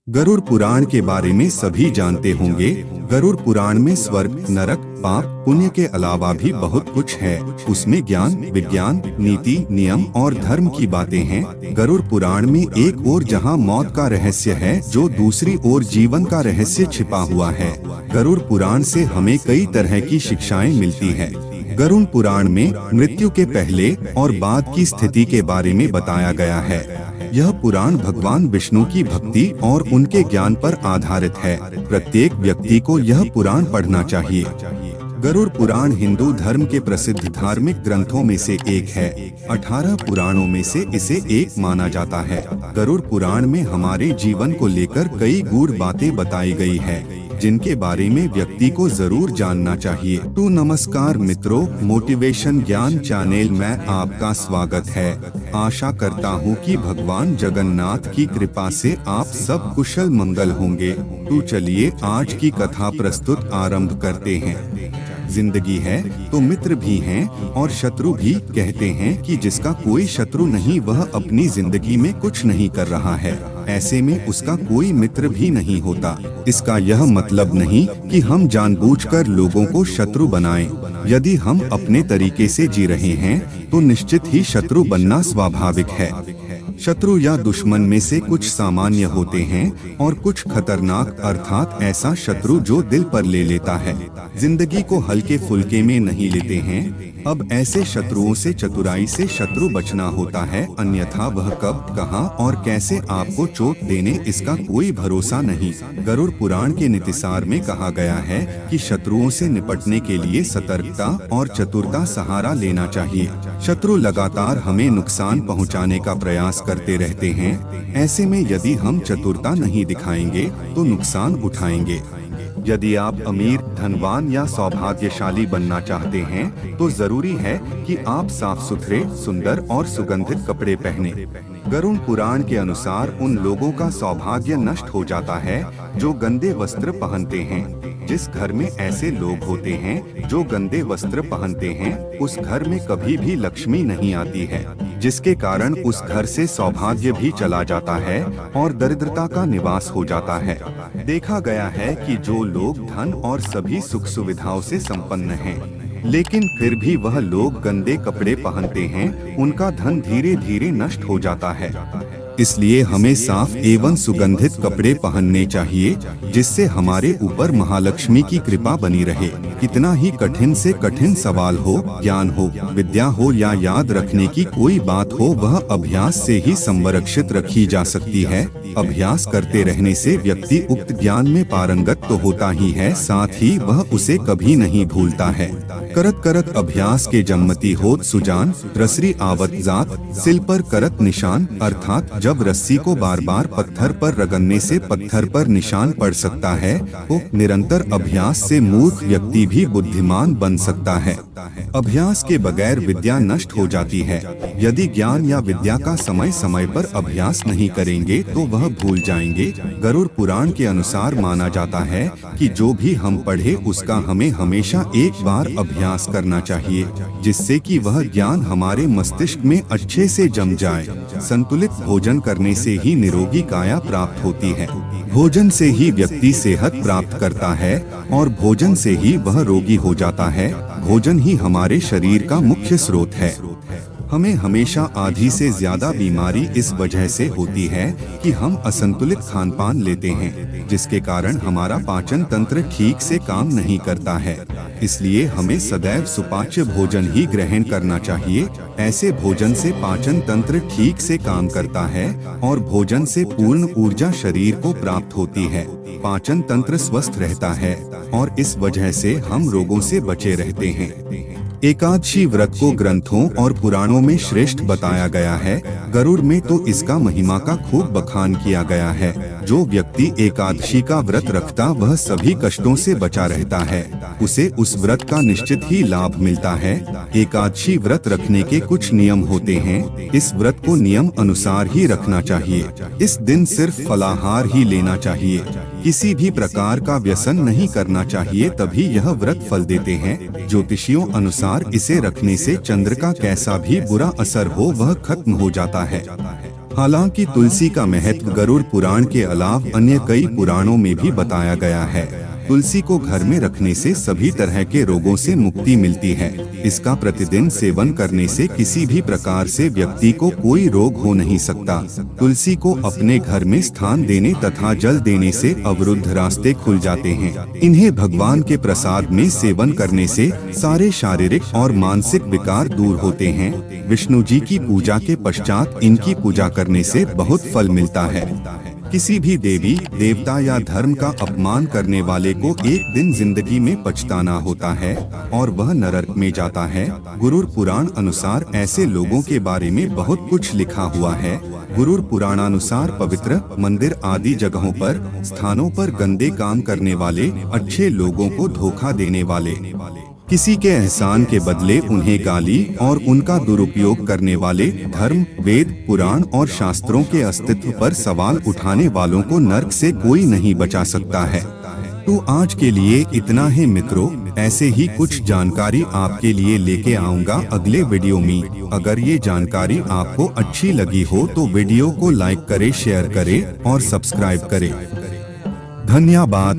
गरुड़ पुराण के बारे में सभी जानते होंगे। गरुड़ पुराण में स्वर्ग, नरक, पाप, पुण्य के अलावा भी बहुत कुछ है। उसमें ज्ञान, विज्ञान, नीति, नियम और धर्म की बातें हैं। गरुड़ पुराण में एक ओर जहां मौत का रहस्य है, जो दूसरी ओर जीवन का रहस्य छिपा हुआ है। गरुड़ पुराण से हमें कई तरह की शिक्षाएं मिलती है। गरुड़ पुराण में मृत्यु के पहले और बाद की स्थिति के बारे में बताया गया है। यह पुराण भगवान विष्णु की भक्ति और उनके ज्ञान पर आधारित है। प्रत्येक व्यक्ति को यह पुराण पढ़ना चाहिए। गरुड़ पुराण हिंदू धर्म के प्रसिद्ध धार्मिक ग्रंथों में से एक है। 18 पुराणों में से इसे एक माना जाता है। गरुड़ पुराण में हमारे जीवन को लेकर कई गूढ़ बातें बताई गई है, जिनके बारे में व्यक्ति को जरूर जानना चाहिए। तो नमस्कार मित्रों, मोटिवेशन ज्ञान चैनल में आपका स्वागत है। आशा करता हूँ कि भगवान जगन्नाथ की कृपा से आप सब कुशल मंगल होंगे। तो चलिए आज की कथा प्रस्तुत आरंभ करते हैं। जिंदगी है तो मित्र भी हैं और शत्रु भी। कहते हैं कि जिसका कोई शत्रु नहीं वह अपनी जिंदगी में कुछ नहीं कर रहा है। ऐसे में उसका कोई मित्र भी नहीं होता। इसका यह मतलब नहीं कि हम जानबूझकर लोगों को शत्रु बनाएं। यदि हम अपने तरीके से जी रहे हैं तो निश्चित ही शत्रु बनना स्वाभाविक है। शत्रु या दुश्मन में से कुछ सामान्य होते हैं और कुछ खतरनाक, अर्थात ऐसा शत्रु जो दिल पर ले लेता है, जिंदगी को हल्के फुल्के में नहीं लेते हैं। अब ऐसे शत्रुओं से चतुराई से शत्रु बचना होता है, अन्यथा वह कब, कहां और कैसे आपको चोट देने इसका कोई भरोसा नहीं। गरुड़ पुराण के नीतिसार में कहा गया है कि शत्रुओं से निपटने के लिए सतर्कता और चतुरता सहारा लेना चाहिए। शत्रु लगातार हमें नुकसान पहुंचाने का प्रयास करते रहते हैं। ऐसे में यदि हम चतुरता नहीं दिखाएंगे तो नुकसान उठाएंगे। यदि आप अमीर, धनवान या सौभाग्यशाली बनना चाहते हैं तो जरूरी है कि आप साफ सुथरे, सुंदर और सुगंधित कपड़े पहने। गरुड़ पुराण के अनुसार उन लोगों का सौभाग्य नष्ट हो जाता है जो गंदे वस्त्र पहनते हैं। जिस घर में ऐसे लोग होते हैं जो गंदे वस्त्र पहनते हैं, उस घर में कभी भी लक्ष्मी नहीं आती है, जिसके कारण उस घर से सौभाग्य भी चला जाता है और दरिद्रता का निवास हो जाता है। देखा गया है कि जो लोग धन और सभी सुख सुविधाओं से संपन्न हैं, लेकिन फिर भी वह लोग गंदे कपड़े पहनते हैं, उनका धन धीरे धीरे नष्ट हो जाता है। इसलिए हमें साफ एवं सुगंधित कपड़े पहनने चाहिए, जिससे हमारे ऊपर महालक्ष्मी की कृपा बनी रहे। कितना ही कठिन से कठिन सवाल हो, ज्ञान हो, विद्या हो या याद रखने की कोई बात हो, वह अभ्यास से ही संरक्षित रखी जा सकती है। अभ्यास करते रहने से व्यक्ति उक्त ज्ञान में पारंगत तो होता ही है, साथ ही वह उसे कभी नहीं भूलता है। करत करत अभ्यास के जन्मति होत सुजान, रसरी आवत जात, सिल पर करत निशान। अर्थात जब रस्सी को बार बार पत्थर पर रगड़ने से पत्थर पर निशान पड़ सकता है, तो निरंतर अभ्यास से मूर्ख व्यक्ति भी बुद्धिमान बन सकता है। अभ्यास के बगैर विद्या नष्ट हो जाती है। यदि ज्ञान या विद्या का समय समय पर अभ्यास नहीं करेंगे तो वह भूल जाएंगे। गरुड़ पुराण के अनुसार माना जाता है कि जो भी हम पढ़े उसका हमें हमेशा एक बार अभ्यास करना चाहिए, जिससे कि वह ज्ञान हमारे मस्तिष्क में अच्छे से जम जाए। संतुलित भोजन करने से ही निरोगी काया प्राप्त होती है। भोजन से ही व्यक्ति सेहत प्राप्त करता है और भोजन से ही वह रोगी हो जाता है। भोजन ही हमारे शरीर का मुख्य स्रोत है। हमें हमेशा आधी से ज्यादा बीमारी इस वजह से होती है कि हम असंतुलित खानपान लेते हैं, जिसके कारण हमारा पाचन तंत्र ठीक से काम नहीं करता है। इसलिए हमें सदैव सुपाच्य भोजन ही ग्रहण करना चाहिए। ऐसे भोजन से पाचन तंत्र ठीक से काम करता है और भोजन से पूर्ण ऊर्जा शरीर को प्राप्त होती है। पाचन तंत्र स्वस्थ रहता है और इस वजह से हम रोगों से बचे रहते हैं। एकादशी व्रत को ग्रंथों और पुराणों में श्रेष्ठ बताया गया है। गरुड़ में तो इसका महिमा का खूब बखान किया गया है। जो व्यक्ति एकादशी का व्रत रखता वह सभी कष्टों से बचा रहता है। उसे उस व्रत का निश्चित ही लाभ मिलता है। एकादशी व्रत रखने के कुछ नियम होते हैं। इस व्रत को नियम अनुसार ही रखना चाहिए। इस दिन सिर्फ फलाहार ही लेना चाहिए। किसी भी प्रकार का व्यसन नहीं करना चाहिए, तभी यह व्रत फल देते हैं। ज्योतिषियों अनुसार इसे रखने से चंद्र का कैसा भी बुरा असर हो वह खत्म हो जाता है। हालांकि तुलसी का महत्व गरुड़ पुराण के अलावा अन्य कई पुराणों में भी बताया गया है। तुलसी को घर में रखने से सभी तरह के रोगों से मुक्ति मिलती है। इसका प्रतिदिन सेवन करने से किसी भी प्रकार से व्यक्ति को कोई रोग हो नहीं सकता। तुलसी को अपने घर में स्थान देने तथा जल देने से अवरुद्ध रास्ते खुल जाते हैं। इन्हें भगवान के प्रसाद में सेवन करने से सारे शारीरिक और मानसिक विकार दूर होते हैं। विष्णु जी की पूजा के पश्चात इनकी पूजा करने से बहुत फल मिलता है। किसी भी देवी देवता या धर्म का अपमान करने वाले को एक दिन जिंदगी में पछताना होता है और वह नरक में जाता है। गरुड़ पुराण अनुसार ऐसे लोगों के बारे में बहुत कुछ लिखा हुआ है। गरुड़ पुराणानुसार पवित्र मंदिर आदि जगहों पर स्थानों पर गंदे काम करने वाले, अच्छे लोगों को धोखा देने वाले, किसी के एहसान के बदले उन्हें गाली और उनका दुरुपयोग करने वाले, धर्म, वेद, पुराण और शास्त्रों के अस्तित्व पर सवाल उठाने वालों को नरक से कोई नहीं बचा सकता है। तो आज के लिए इतना ही मित्रों। ऐसे ही कुछ जानकारी आपके लिए लेके आऊंगा अगले वीडियो में। अगर ये जानकारी आपको अच्छी लगी हो तो वीडियो को लाइक करें, शेयर करें और सब्सक्राइब करें। धन्यवाद।